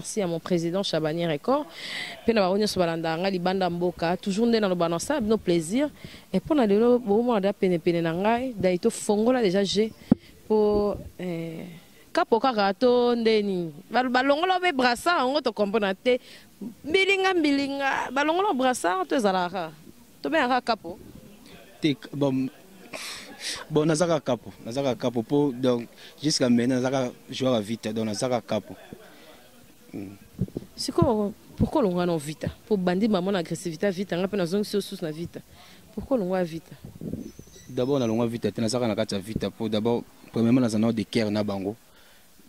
merci à mon président Chabani Record. Puis na baonya so balanda nga libanda mboka toujours ndé na lo banasa no plaisir et pour na lelo bo mo da pene pene na ngai da ito fongola déjà j'ai pour kapo kaka to ndeni balongola be brassa ngo to comprendre te bilinga balongola brassa to ezalaka to be aka kapo te bon nazaka capo pour donc jusqu'à maintenant nazaka joueur à vite donc nazaka capo. C'est quoi pourquoi l'on va vite pour bandi maman agressivité vite on a pas zone sous na vite pourquoi l'on va vite d'abord na longa vite nazaka na kata vite pour d'abord premièrement dans un de cœur na bango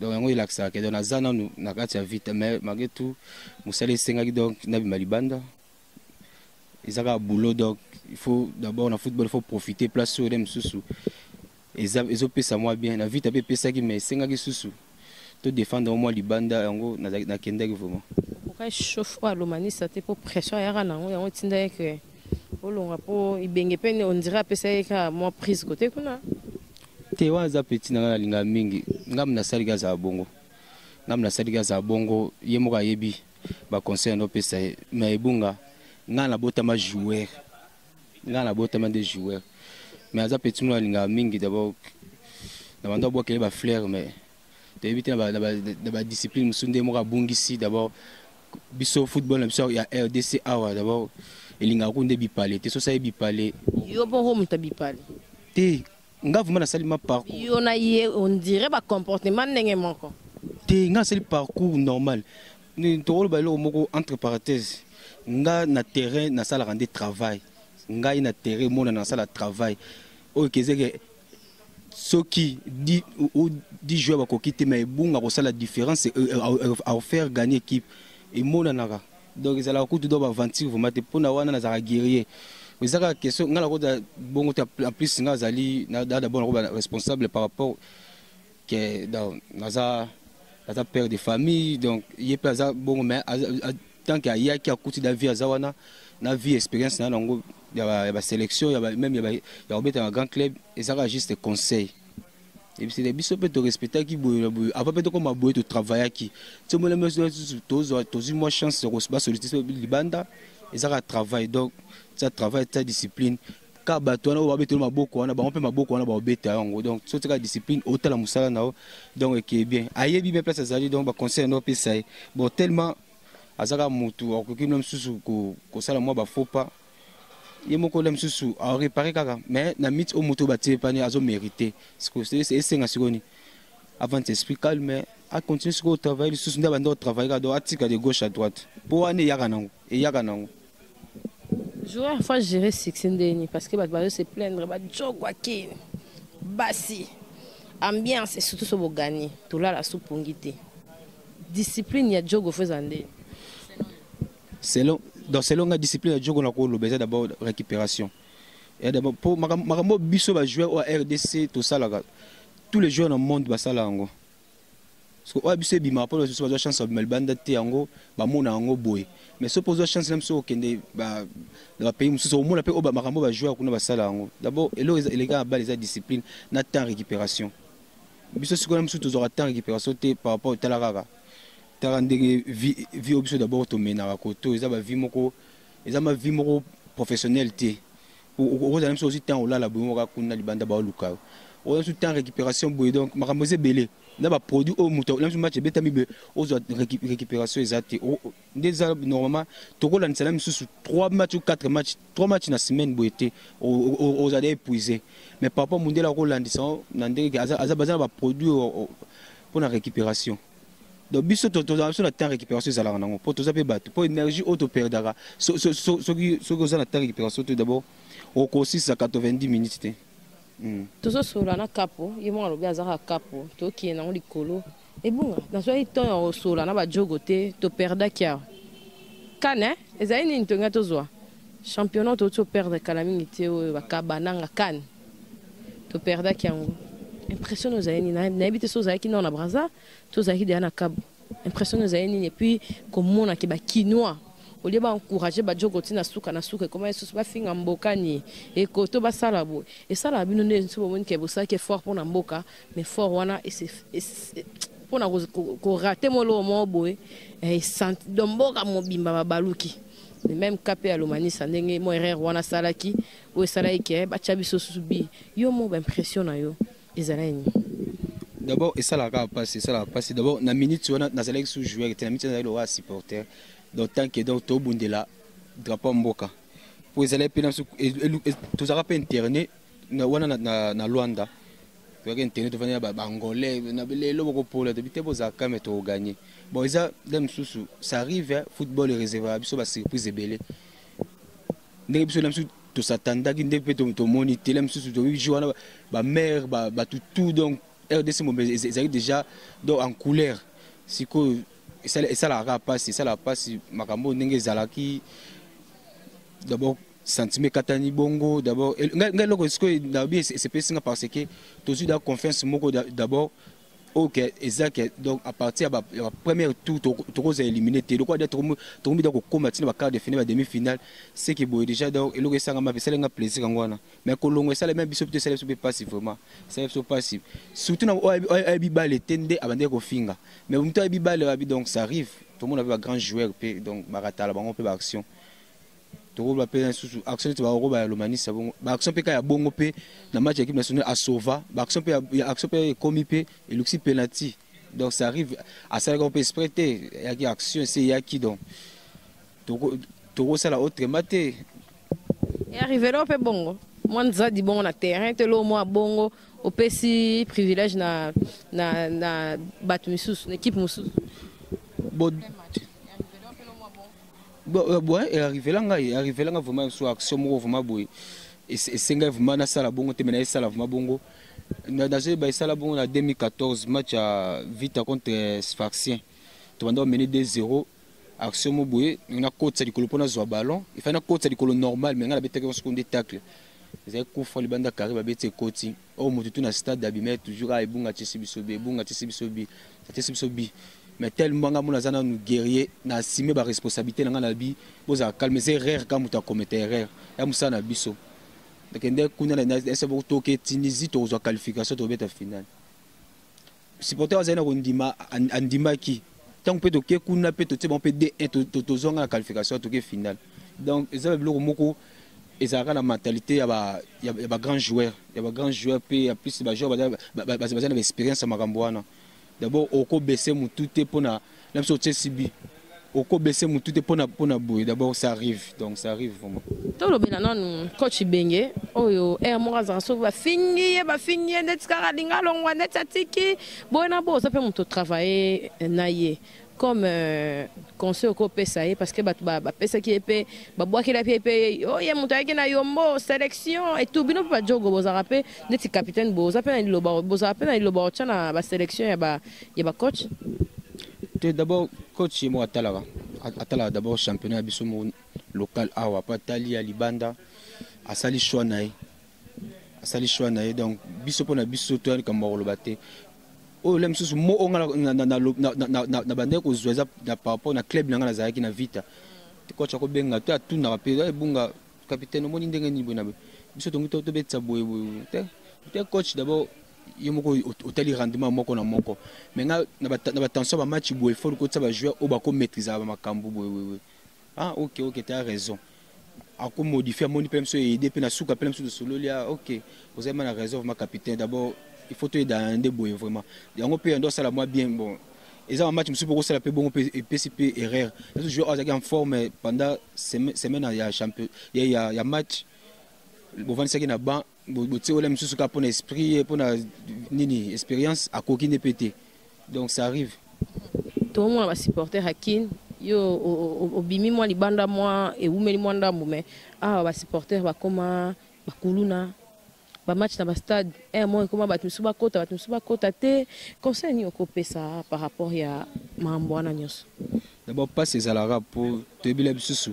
donc on il accès que dans zana na kata vite mais malgré tout musale senga donc na bimalibanda ils ont un boulot donc il faut d'abord dans le football il faut profiter place sur les sous ils ont ça moi bien la vie tapé ça qui mais senga qui sous to défendre au moins libanda yango na kenda vraiment pourquoi chauffe pas l'omani ça te pour pression ya na yango tinda que olonga po ibenge pene on dirait pesa ka moi prise côté kuna te waza petit na linga mingi ngam na saliga za bongo yemoka yebi ba conseil no pesa mais bunga ngana botama joueur ngana botama des joueurs mais aza petit mo linga mingi d'abord na bando bo kele ba flair mais de éviter la discipline musunde mo ka bungisi d'abord biso football na biso ya RDC awa d'abord elinga kunde bipale te so sa bipale yo bon ho muta bipale te nga vraiment na sali ma parcours yo na ye on dirait ba comportement ndenge moko te nga sali parcours normal ni to ba lo moko entre parenthèses nga na terrain na sala rendre travail nga na terrain mona na sala travail o kezeke soki di joueur ba kokite mais bunga ko sala différence à faire gagner équipe et mona naka donc ils allaient coup de doba aventure vraiment pour na wana na za guerrier mais ça question nga la ko da bongo en plus nga zali na d'abord responsable par rapport que dans naza père de famille donc il est pas bon mais tant qu'il y a qui a coûté la vie à Zawana, la vie expérience na nango il y a la sélection il y a même il y a un grand club et ça juste des conseils et puis c'est des bisous peut respecter qui après peut comme aboyer de travailler qui tu me le monsieur tous moi chance de recevoir solliciter libanda et ça travail donc ça travail ta discipline ka bato na ba beto maboko wana ba on peut maboko wana ba beta yango donc so ta discipline autant la musala na donc qui est bien ayebi bien place azali donc ba conseil no pesa bon tellement azaka mutu akoki même susu ko sala moi ba faut pas yemoko lem susu a réparer kaka mais na mit au mutu ba tepani azo mériter c'est senga sikoni avant t'expliquer calme mais à continuer sur le travail susu ndaba ndo travail ka do atika de gauche à droite pour ane yaka nango et yaka nango joueur faut gérer succès ndeni parce que ba se plaindre ba jogwa ki basi ambiance surtout so bo gagner to la soupongité discipline ya jogo faisande selon la discipline de jogo na ko lo besoin d'abord récupération et d'abord pour makambo biso ba joueur au RDC tout ça là tous les joueurs dans le monde ba sala ngo parce que o biso bima pour so ba chance ba banda te ngo ba mona ngo boy mais so poser chance même so kende ba dans pays muso au mona pe o ba makambo ba joueur kuna ba sala ngo d'abord les gars ba les discipline na temps récupération biso siko même surtout au temps récupération te par rapport au talarara vie obligée d'abord to mena à côté ils ont vie moko ils ont vie moko professionnelle té au même chose temps là la bomo ka kuna libanda ba luka au tout temps récupération boy donc makamboze belé na ba produit au muto même match betami be aux récupération exacte déjà normalement to ko la nsalam sous 3 matchs ou 4 matchs 3 matchs na semaine boyté aux allé épuisé mais papa mondela ko landisa na ndenge aza bazana ba produit pour la récupération donc biso to na temps récupération za la nango pour to za pe bato pour énergie auto perdara so za na temps récupération tout d'abord au consiste à 90 minutes té tozo sola na capo yemo alobi azaka capo to ki na likolo et bon dans so ito ya sola na ba jogo te to perda kia kana ezali ni ntonga tozwa championnat to perdre kala mingi te ba kabananga kan to perda kia impression aux aïnis na habité aux aïnis non na braza tous aïnis de na cab impression aux aïnis et puis comme on a qui ba quinoa au lieu ba encourager ba jogo tina suka comment est-ce ba finga mbokani et koto ba salabo et ça la bino ne so monde qui est ça qui est fort pour na mboka mais fort wana et c'est mpona korate molo mo boye domboka mobimba babaluki même capé à l'omanisa ndenge mo erreur wana salaki o salaki ke bacha biso subi yo mo ba impression na yo ezalani d'abord et ça la passe d'abord na minute wana na zalaki sous joueur était na minute na le supporter donc tant que donc to bundela drapeau mboka pour ezalaki pe na to zaka pe internet na wana na Luanda pour internet to vania ba angolais na lelo boko pola de bité bozaka mais to gagner bon ça dem susu ça arrive football est réservé biso ba surprise ebele ndenge biso na to s'attendaki ndenge pe to moniteur même susu to jouer ba mère ba tout donc RDC ils arrivent déjà donc en couleur si que ça la passe makambo ndenge zalaki d'abord sentiment katani bongo d'abord ngai loko c'est pas parce que toujours dans confiance moko d'abord ok exact donc à partir de la première tour tu éliminé tu dois être tombé dans combattre la quart de finale la demi-finale c'est que bon déjà donc et le ça m'a fait un plaisir ngwana mais que longue ça les mêmes biso peut ça peut passer vraiment ça peut passer surtout na bibale tende abande ko finga mais on to bibale donc ça arrive tout le monde avait un grand joueur donc barata la bango peut action to ba pe sous action tu va roba lomani ça bon action pe ka ya bongo pe na match équipe nationale à Sova action pe komi pe et luxi penalty donc ça arrive à ça qu'on peut expriter il y a action c'est il y a qui donc to ça la autre maté et arrivé là pe bongo moi nza di bongo na terrain te lo moi bongo au pesi privilège na batu misus l'équipe musus bon bon arrivé là vraiment sur action mo vraiment boy et c'est vraiment na sala bongo te mena sala vraiment bongo na daje ba sala bongo na 2014 match à Vita contre Sfaxien to bando mener 2-0 action mo boy na coach di kolopona zo ballon il fait na coach di kolo normal mais ngala beteke on seconde tacle c'est coup faut libanda carré ba bete coaching au mututu na stade d'Abimet toujours à ebunga tisibisobi mais tellement nga zana nous guerrier na assumer ba responsabilité nga na bi boza calmer c'est erreur quand muta commettre erreur ya musa na biso donc ndé kuna na ese bo toke Tunisie to zo qualification to beta finale supporter azana kondima andima ki tant peut toke kuna peut to bon peut D1 to zonga la qualification to ke finale donc ça veut moko ezaka la mentalité ya ba grand joueur pe plus ba joueur ba expérience makambo wana d'abord oko baisser mutu te pona même so Chelsea oko baisser mutu te pona boy d'abord ça arrive donc ça arrive vraiment to lo bena non coach Benge oyo mo azara so ba fingi net skara dinga longwa net atiki bona bo ça peut muto travailler naie comme conseil au PSA parce que ba pesa qui épée ba bois qui la épée oh ya muto yake na yombo sélection et tout bino pas jogo boza rapé net capitaine boza pe na loba boza rapé na loba chana ba sélection ya ba coach d'abord coach mo atala d'abord championnat biso local awa patali ya libanda asali choix nae donc biso pona biso to ka mbolo baté oh lem susu mo onga na bande ko zoeza na par rapport na club nanga na zaki na Vita coach ko benga to atuna rapé bunga capitaine mo ndenge ni bona biso to betsa boye te coach d'abord yomoko otali rendement moko na moko mais na ba tension ba match boye faut ko tsaba joueur o ba ko maîtriser ba makambu boye ah ok tu as raison a ko modifier moni pem so aider pe na suka pem so de solo lia ok vous avez la raison ma capitaine d'abord il faut te dans des boye vraiment yango pe ndo sala moi bien bon et ça un match monsieur pour ça la pe bon PCP erreur les joueurs ont en forme pendant semaine il y a champion il y a match bon vendre ça qui na ban boté olem sous ka pour esprit pour na nini expérience à coquine pété donc ça arrive tout le monde va supporter Hakin yo obimi moi libanda moi et umeli moi ndambu mais va supporter va koma ba kuluna ba match na ba stade moi koma ba misuba kota te conseil ni okopé ça par rapport ya mambo na nyos d'abord pas ces alara pour te bile bisusu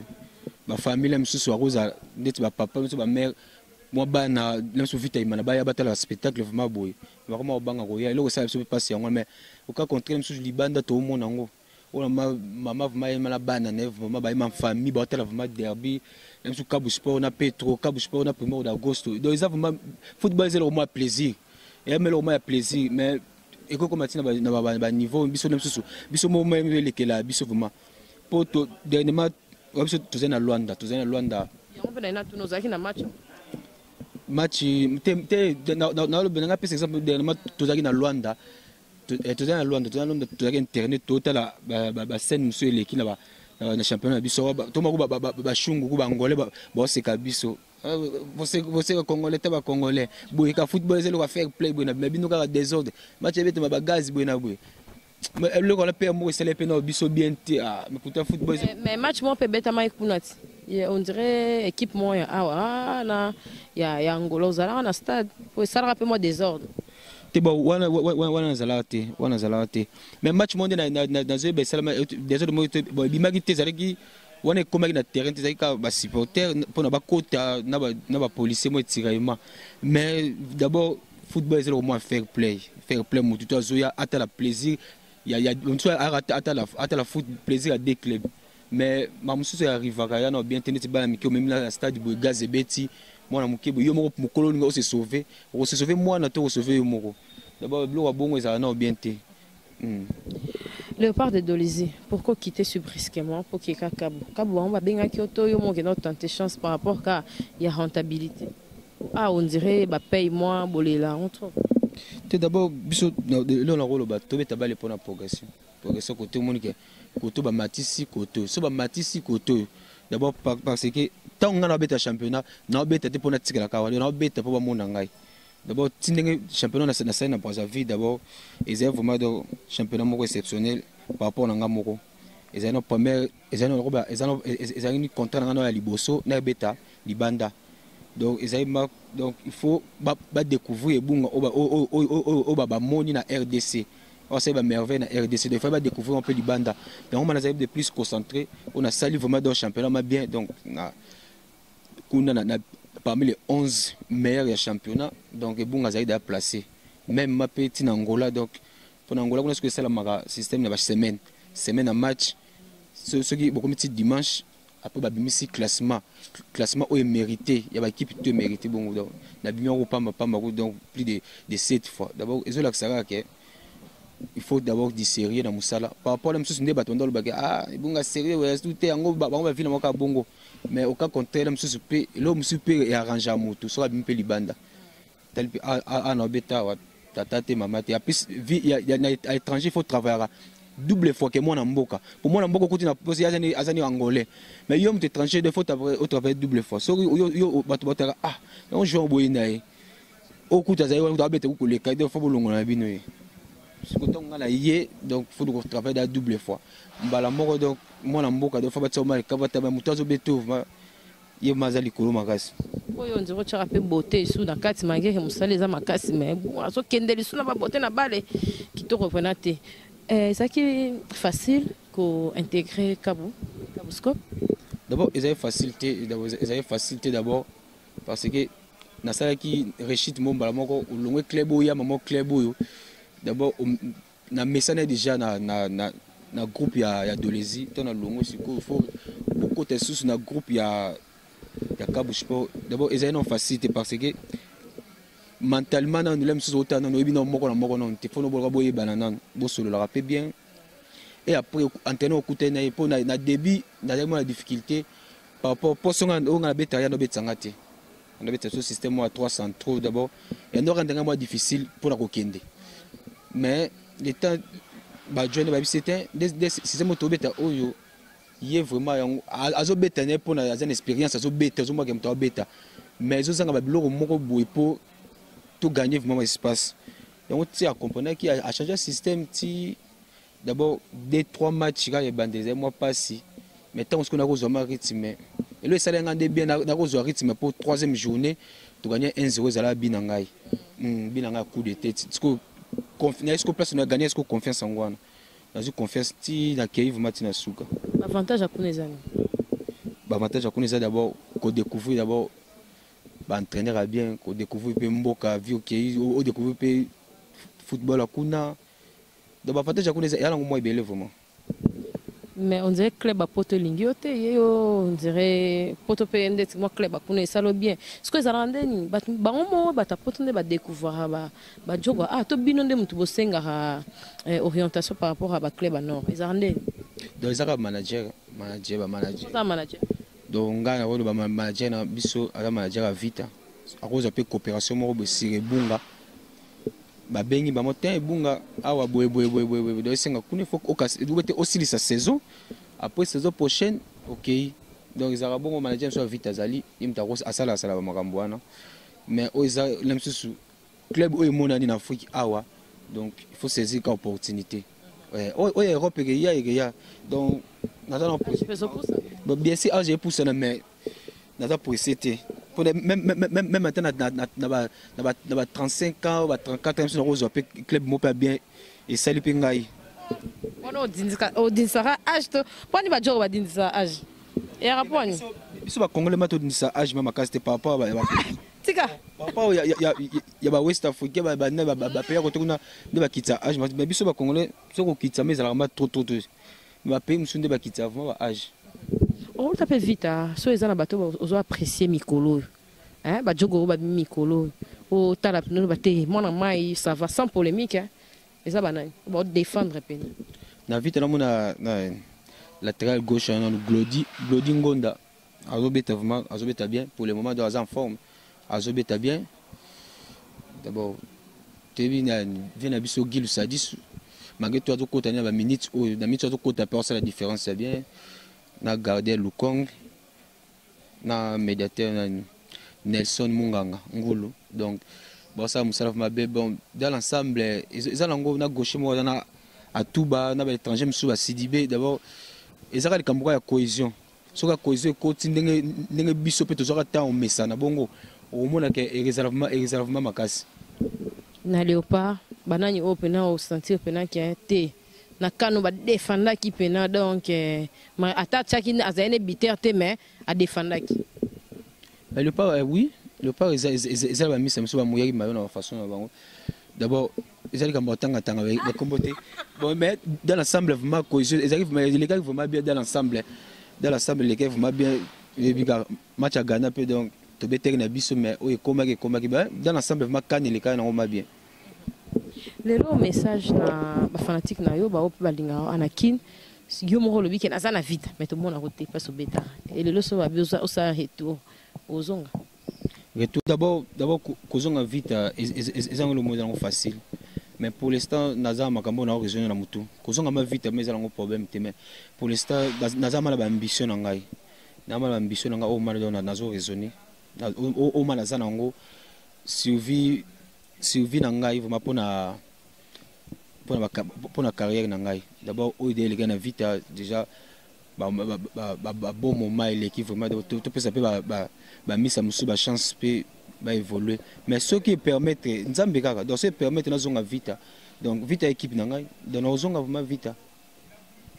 ma famille misusu aroza net ba papa ba mère moi bana même sur Vita imana ba ya batala spectacle vraiment boy vraiment obanga ko ya loko ça se passe yango mais au cas contraire sur libanda to mona ngo ona mama vraiment mala bana nev mama ba ma famille ba batala vraiment derby même sur Kabu Sport na Petro Kabu Sport na 1er d'août donc ils ont vraiment football c'est le moins plaisir et même le moins plaisir mais ekokoma ntina baniveau biso na misusu biso mo même elekela biso vraiment po dernièrement biso tozali na Luanda yango mpe na tuna ozalaki na match nalobenanga pesa exemple dernièrement tozalaki na Luanda tozalaki internet totala bascène mosusu eleki na championnat na biso tomako bashungu ku bangolais baoseka biso boseka congolais te bacongolais boye ka football ezali ka fair play boye na bino kaka désordre match ebetema bagazi boye na boye eloko wana mpe moko esali mpe na biso bien te mais pourtant football mais match moko mpe ebetama kuna ti on dirait équipe moko ya awa ya Angola ozalaka na stade po esalaka mpe mwa désordre te bon wana nazalaka te mais match monde nazoyeba esalama désordre moko ebimaki te ezalaki wana ekomaki na terrain te ezalaki kaka basupporter mpona bakota na bapolicier mo etiraillement mais d'abord football ezali komwa fair play motu to azoya atala plaisir mosusu atala foot plaisir ya deux clubs mais mamosusu arrivaka ya na bien te neti bana mike omemi na stade boye gaz ebeti mwana moke boye yo moko mokolo olinga okosesauve mwana to okosauve yo moko d'abord biloko ya bongo ezala na bien te. Léopard de Dolisie, pourquoi quitter si brusquement pour qu'il y ait Kabou on va bien Kyoto, yo mo keno tenter chance par rapport à la rentabilité. On dirait bah paye moins bolela on trouve. D'abord biso le on rôle ba tobe tabale pour la progression côté monique côté ba matisi côté so ba matisi côté d'abord parce que tant on a beta championnat na beta te pour na tikala ka na beta pour ba mona ngai. D'abord, le championnat national à vie d'abord, ils ont vraiment un championnat exceptionnel par rapport à Ngamoko. Ils ont un contrat à Liboso, na beta, Libanda. Donc il faut découvrir au moni na RDC. On sait merveille na RDC. Il faut découvrir un peu Libanda. Donc on a de plus concentré, on a sali vraiment dans le championnat bien donc parmi les 11 meilleurs championnats, donc il y a des placés. Même ma petite Angola, donc pour Angola, on a ce que c'est le système de la semaine à match. Ce qui est beaucoup de dimanche, après il y a classement où est mérité. Il y a une équipe qui est méritée. Donc il y a donc plus de 7 fois. D'abord, il faut d'abord dissérer dans Moussala. Par rapport à la chose, il y a des sérieux, tout est en haut, on va vivre dans bongo. Mais au cas contraire, l'homme super est arrangé à moto, soit bien libanda. Tel en obéta, tata, maman. Et puis, il y a à l'étranger, il faut travailler double fois que moi en Mboka. Pour moi, en Mboka, il y a des Angolais. Mais il y a des étrangers, il faut travailler double fois. On joue en Boïnaï. Au coup, il y a des cas de faut donc il faut travailler double fois. Donc moi en Mboka de fois batama kabata mutazo beto ye mazali kolo makasi oyo ndiro tshaka pe beauté sous na kati mangeke musaleza makasi mais aso kendeli sous na ba beauté na bale kitoko venate ça qui est facile ko intégrer Kabusco. D'abord ils avaient facilité d'abord parce que na sala qui réussite mon bala moko ulongwe club oya mamo club oyo d'abord na mesana déjà na groupe ya Dolisie ton na longo siko il faut beaucoup de sous na groupe ya Kabusco. D'abord ils ont facilité parce que mentalement nous l'aime sous autant nous bino moko non te faut no bolga boye banana bo solo la rappeler bien et après antenne au côté na pour na début na la difficulté par rapport pour son on a beta ya no betangate on a beta ce système à 300 trop d'abord et on rendra moins difficile pour la kokende mais les temps c'était des systèmes autobeta oyo yé vraiment azo beta ne pour na une expérience azo beta azo moi que beta mais zo zanga ba biloko moko boye pour tout gagner vraiment espace donc tu as compris qui a changé le système ti d'abord 2-3 matchs quand il bandé moi passé mais tant qu'on a besoin rythme et le salaire ngandé bien na besoin rythme pour troisième journée tu gagner 1-0 zala binangai binanga coup de tête est-ce que place on a gagné est-ce que confiance en moi dans une confiance ti na kei vraiment ti na suka avantage à Kunezani avantage à Kunezani d'abord qu'on découvrir d'abord entraîneur à bien qu'on découvre peu mboka vieux kei au découvrir peu football à kuna donc avantage à Kunezani y a un mois belé vraiment mais on dirait club à poto lingiote on dirait poto PND moi club à connaître ça le bien ce que ça rendait ni ba on ba ta poto ne ba découvrir ba jogo to binonde mutu bosenga orientation par rapport à ba club à nord ils rendent donc ça manager donc ngana wolo ba manager na biso ala manager à vita à cause de coopération mo bo sirebunga ba bengi ba motin ebunga awa boy donc senga kune faut aussi sa saison après saison prochaine OK donc ils auront bon manager sur vite azali imta ko asala ba makambo wana mais oza lemsusu club o monani na Afrique awa donc il faut saisir comme opportunité Europe il y a donc natana pour bien sûr j'ai poussé mais nata pour c'était même maintenant na 35 ans ou 34 ans sur rose club mo pas bien et ça lui pingai ono dinisa âge to poni ba jogo ba dinisa âge et raponi biso ba congolais mato dinisa âge mama kaste papa ba tika papa ya ba west africain ba pays ko tuna de ba kitsa âge mais biso ba congolais soko kitsa mais ça trop ba pays musunde ba kitsa vraiment ba âge on t'appelle vite so ezana bato ozo apprécier mikolo ba jogo ba mikolo o tala no ba te mona mai ça va sans polémique eza banani ba défendre peine na vite na mona na latéral gauche na Glody Ngonda azobeta vraiment azobeta bien pour le moment dans en forme azobeta bien d'abord tebi na vient biso Gil Sadis malgré toi to kota na ba minutes ou na minutes to kota per ça la différence c'est bien na garder Lukong na médiateur na Nelson Munganga Ngulu donc bon ça musala mabe bon dans l'ensemble ils ont na gauche mo na atuba na ba étranger musu ba Sidibé d'abord ils ont le ya cohésion soka cohésion ko ndenge biso pe to soka ta on mesa na bongo au mona ke réservement makasi na Léopard banani opena au sentir pena qui a été na kanu ba défendre qui pena donc ma attaque qui azane biter mais à défendre qui le pas oui le pas ils ont mis ça musu ba moyaki mayo na façon na bango d'abord ils allaient comme tanga avec les combotés bon mais dans l'ensemble vraiment cohésion ils arrivent mais les gars vraiment bien dans l'ensemble les gars vraiment bien les match à Ghana peu donc to beter na biso mais o combat dans l'ensemble vraiment kan les gars na bien le message na ba fanatique na yo ba op ba linga anakin yo mo le weekend azana vite mais tout le monde a roté pas au bêta et le so ba besoin au ça retour ozonga retour d'abord kozonga vite ils ont le mot facile mais pour l'instant naza makambo na raison na mutu kozonga ma vite mais ezala ngo problème te mais pour l'instant naza mala ba ambition na ngai na mala ambition na ngai o mala na nazo raisonner o mala za nango survie na ngai vraiment pour na carrière na ngai d'abord o idée les gars na vite déjà bon moment l'équipe vraiment tout peut ça peut ba misa musu ba chance peut va évoluer mais ce qui permettent nzambe kaka donc c'est permettre na zonga vite donc vite équipe na ngai donc na zonga vraiment vite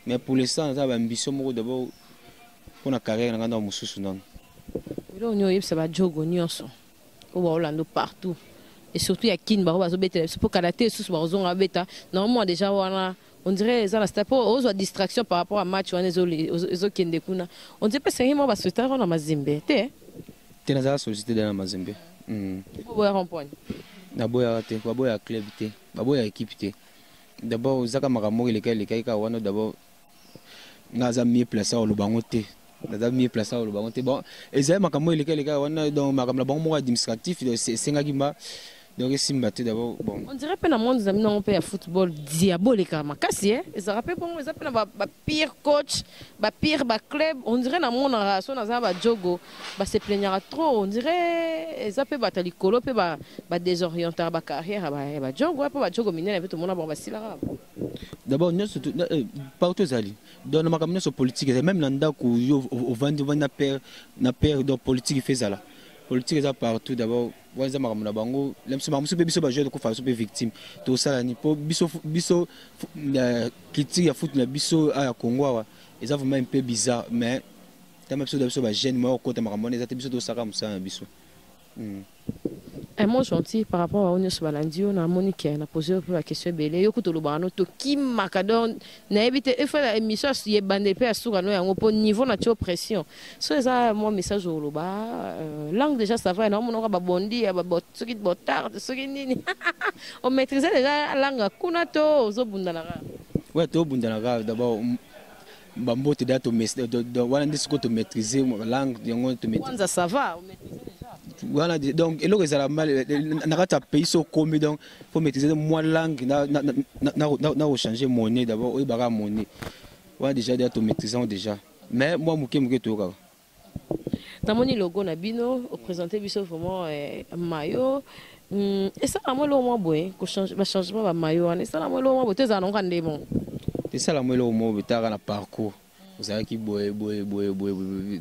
mais pour l'instant ça ba ambition moko d'abord pour na carrière na ngai na mususu non on y a ba jogo nyonso o ba Orlando partout et surtout il y a kin ba zo beta c'est pour karaté sous ba zonga beta normalement déjà on dirait ça la pour aux distraction par rapport à match on les kende kuna on dirait pas c'est moi ba souhaiter na mazembe te na za solliciter dans mazembe boya rond-point na boya te boya club te boya équipe te d'abord zaka makambo les ka wana d'abord ngaza mieux placé au lubango te naza mieux placé au lubango te bon ezaya makambo les ka wana donc makambo bango administratif c'est sengakima donc simba te d'abord bon on dirait pas dans monde zami na on peut football diabolique makasi et ça rappelle bon ça peut ba pire coach ba pire ba club on dirait na monde relation na za ba jogo ba se plaignera trop on dirait ça peut batali kolo peut ba désorienter ba carrière ba jogo pas ba jogo minene tout le monde ba sila d'abord nous partout zali dans ma campagne sur politique même nanda ko au vendre na père de politique fait ça là politique est partout d'abord wanza makamuna bango lemso mamusu pe biso ba joueur ko fa so pe victime to sala ni po biso critique ya foot na biso à Congo wa eza vraiment un peu bizarre mais tama biso ba jeune mo ko ta makamona eza te biso to saka musa biso un mot gentil par rapport à Onyos Balandio, na Monique, na posé la question belé, yo kuto lobano to ki makadon, na éviter il faut la émission y bandé pe asura no yango po niveau na tio pression. So ça mon message au loba, langue déjà ça va, na mon ba bondi, ba bot, soki botard, soki nini. On maîtrisait déjà la langue kuna to zo bundana. Ouais, to bundana d'abord bambo te dato wana ndisiko to maîtriser la langue yango to maîtriser. Ça va, on maîtrise déjà. Voilà, donc, et là, ils ont mal, dans pays sont commis, donc, faut maîtriser moins langue, n'a changer monnaie d'abord, oui, bara monnaie. Ouais, déjà, d'être maîtrisant déjà. Mais moi, je tout cas. Dans mon logo Nabino, au présenter biso vraiment maillot. Et ça, la moi le moins beau, qu'on change, va changement va maillot. Et ça, la moi le moins beau, t'es un grand démon. C'est ça, la moi le moins beau, t'as un parcours. Vous savez qui boit,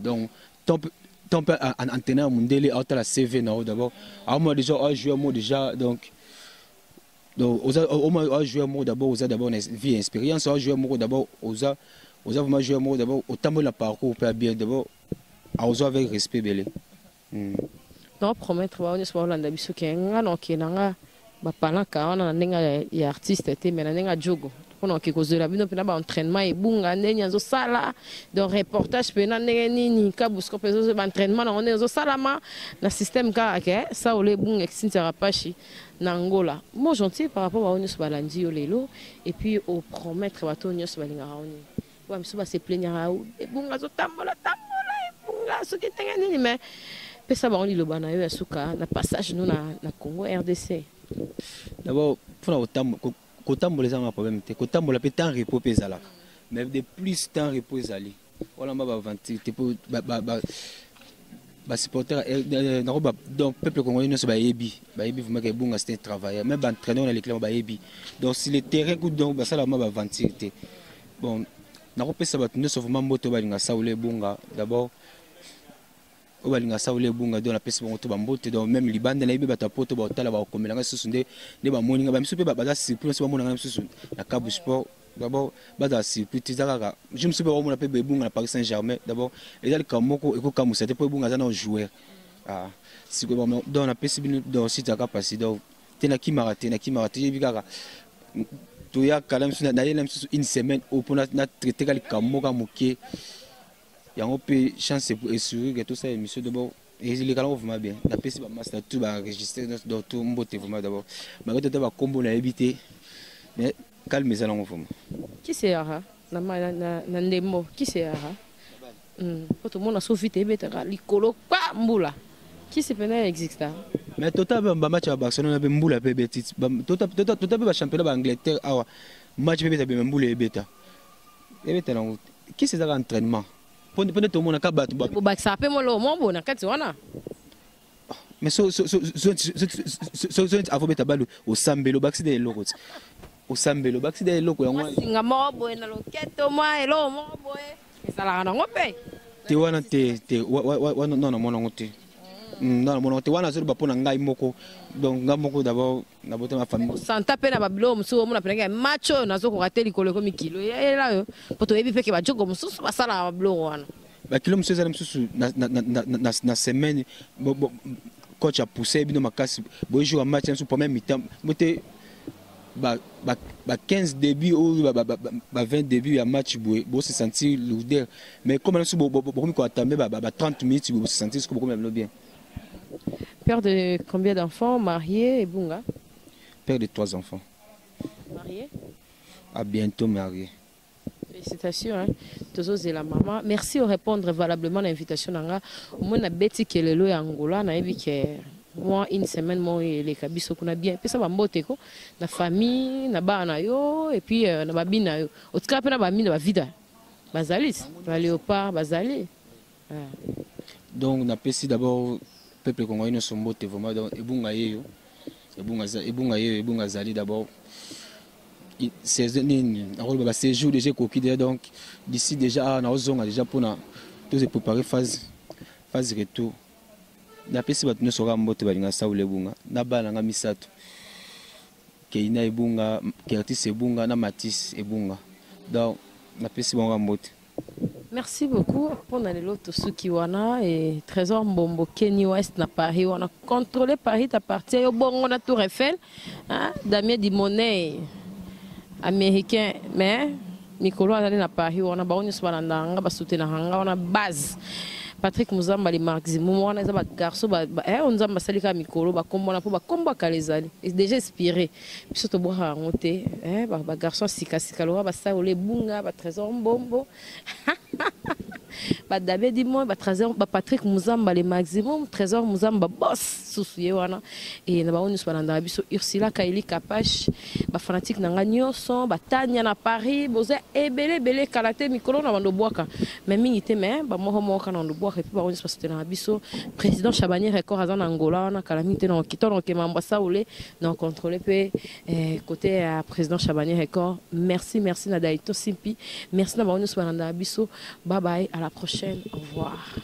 donc, tant peu entraîneur mondial à la CV d'abord moi déjà joueur moi déjà donc au moins joueur moi d'abord d'abord une vie expérience joueur moi d'abord vraiment joueur moi d'abord autant le parcours peut bien d'abord avec respect belé donc promettre on est Hollande biso kenga no kenanga ba palaka on na ya artiste te mais na jogo on a quelque chose là bino pena ba entraînement et bunga nenya zo sala donc reportage pena neni ni kabusko peso ba entraînement on est zo salama na système ka ke ça ole bunga exintera pachi na Angola moi gentil par rapport à Onyos Balandi yo lelo et puis au promettre ba Onyos Balinga raoni wa miso ba se plaignera et bunga zo tambola bunga so ki tenga nini mais pesa ba on lo bana yo asuka na passage nous na Congo RDC d'abord pour na otam kotambola za ma problème te kotambola pe temps repos pe zala mais de plus temps repos zali wala ba aventure te pour ba supporter donc peuple congolais ne se ba yebi vraiment que bunga c'était travailler même ba entraîneur na les clubs ba yebi donc si le terrain coup donc ba sala ma ba aventure te bon na ko pesa ba ne se vraiment moto ba linga saoule bunga d'abord o balinga saoule bunga do na pesa bongo to bambote donc même libanda na ibe batapoto ba otala ba komelanga susu nde ba moninga ba misupe ba baza surprise ba monanga susu na Kabu Sport d'abord baza surprise zaka je me suis pas omona pe bunga na Paris Saint-Germain d'abord et dal kamoko eko kamusa te po bunga za na joueur ah si ko donc na pesa bino donc si taka passer donc tena ki marate bikaka to ya kalam suna na yela susu une semaine au pona na traiter kali kamoka muke il y a un peu chance pour assurer que tout ça émission d'abord et les canaux vraiment bien la PC va master tout va enregistrer dans tout mbote vraiment d'abord mais quand tu vas combo na habité mais calme ça non vraiment qui c'est ara na ndemo qui c'est ara quand tout le monde a sauvé te betaka likolo pa mbula qui c'est pena existe mais total ba match à Barcelone ba mbula pe betit total ba championnat ba Angleterre awa match pe beta ba mbula e beta non qui c'est ça entraînement pone to mona ka batu ba bo baksa pe mo lo mo bona kati wana mais so avobeta balu o sambelo baxi de loko o sambelo baxi de loko yango singa mo bo na loketo mo elo mo bo esala na ngope te wana te wana non mona ngote non mona te wana zo ba pona ngai moko donc ngai moko d'abord na bote ma famille santa pe na babilo muso mo na penga macho nazo ko rateli koleko mikilo yela yo poto yebi peke ba jogo mususu basala babilo wana ba kilo muso zala mususu na semaine coach a poussé bino makasi bo jouer match mususu premier mi-temps moté ba 15 débuts ou ba 20 débuts ya match bo se sentir lourder mais comme mususu bo ko atambe ba 30 minutes bo se sentir ko comme bien. Père de combien d'enfants, marié et bunga? Père de 3 enfants. Marié? À bientôt marié. Félicitations, hein. Tozo la maman. Merci de répondre valablement à l'invitation. Moi, na beti kelelo ya Angola, na ebi ke moi une semaine moi les kabiso kuna bien. Puis ça va mbote ko na famille, na bana yo et puis na babina yo. En tout cas, pe na babina ba vida. Bazalis, ba léopard, bazali. Donc on a passé d'abord peuple congolais ne sont motés vraiment donc ebunga zali d'abord c'est un séjour déjà coquille donc d'ici déjà na ozonga déjà pour na tous préparer phase retour na pesi batu ne sera mbote balinga saule bunga na bana nga misato keina ebunga kertis ebunga na matis ebunga donc na pesi bonga mbote Merci beaucoup pour l'autre Sukiwana et Trésor Mbombo Kenny West na Paris. On a contrôlé Paris à partir au bon on a Tour Eiffel, hein, Damien Dimonet américain, mais Mikolo a na Paris. On a baoni swananda, on a soutenir on a base. Patrick Muzamba les maximum on a za garçon on zamba salika Mikolo ba kombo na po ba kombo kalezali. Déjà inspiré. Puis surtout boire monter, ba garçon sika lo ba sa ole bunga ba Trésor Mbombo. Ba David Dimon, ba Trésor, ba Patrick Muzamba les maximum, Trésor Muzamba boss soucié wana et na ba onu spananda biso Ursula Kaili Kapash, ba fanatique na nganyoso, ba Tanya na Paris, boze ebele kalaté mikolo na bando boaka. Mais mingi te mais ba mo kana ndo boaka et puis ba onu spasitena biso président Chabani record azana Angola wana calamité na kitoro ke mamba saoulé na contrôler pe côté président Chabani record. Merci Nadaito Simpi. Merci na ba onu spananda biso. Bye bye, à la prochaine, au revoir.